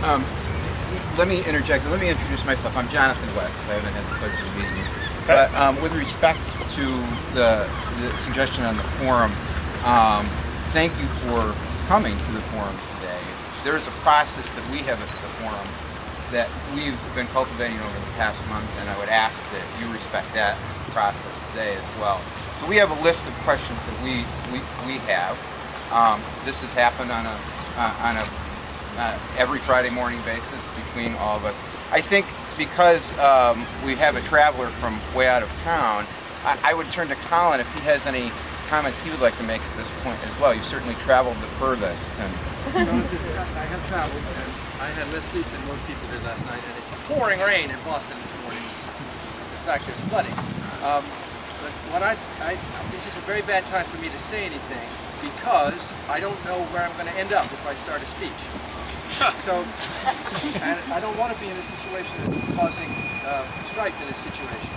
Um, Let me interject. Let me introduce myself. I'm Jonathan West. I haven't had the pleasure of meeting you. But with respect to the suggestion on the forum, thank you for coming to the forum today. There is a process that we have at the forum that we've been cultivating over the past month, and I would ask that you respect that process today as well. So we have a list of questions that we have. This has happened on a every Friday morning basis between all of us. I think because we have a traveler from way out of town, I would turn to Colin if he has any comments he would like to make at this point as well. You've certainly traveled the furthest. And I have traveled, and I had less sleep than most people did last night, and it's pouring rain in Boston this morning. In fact, there's flooding. But this is a very bad time for me to say anything because I don't know where I'm going to end up if I start a speech. So, and I don't want to be in a situation that's causing strife in this situation.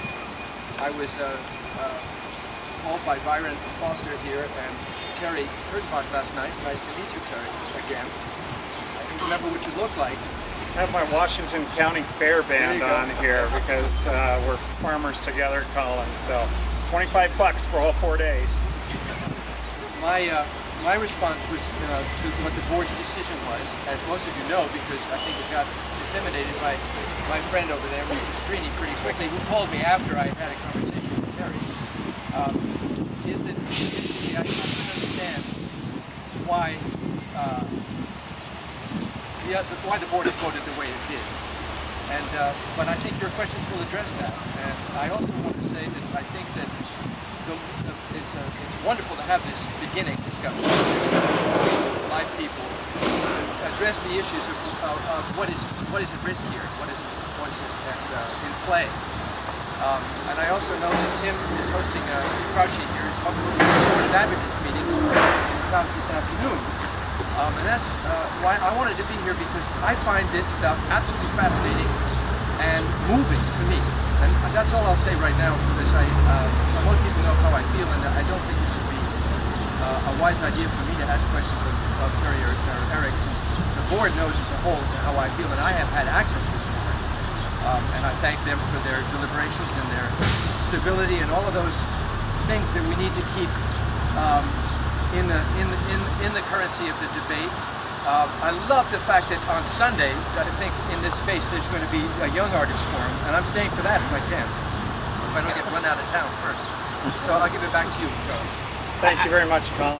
I was called by Byron Foster here and Terry Kurtzbach last night. Nice to meet you, Terry, again. I don't remember what you look like. I have my Washington County Fair band on here because we're farmers together, Colin. So, $25 for all 4 days. My response was to what the board's decision was, as most of you know, because I think it got disseminated by my friend over there, Mr. Strini, pretty quickly, who called me after I had a conversation with Terry, is that initially I couldn't understand why the board had voted the way it did. And but I think your questions will address that. And I also want to say that I think that it's wonderful to have this beginning discussion with live people to address the issues of what is at risk here, what is in play. And I also know that Tim is hosting Crouchy here is hosting a Board of Advocates meeting in his house this afternoon. And that's why I wanted to be here, because I find this stuff absolutely fascinating and moving to me. And that's all I'll say right now, because most people know how I feel, and I don't think it would be a wise idea for me to ask questions of Terry or Eric, since the board knows as a whole how I feel, and I have had access to this board. And I thank them for their deliberations and their civility and all of those things that we need to keep in the currency of the debate. I love the fact that on Sunday, I think in this space there's going to be a young artist forum, and I'm staying for that if I can, if I don't get run out of town first. So I'll give it back to you, Charlie. Thank you very much, Colin.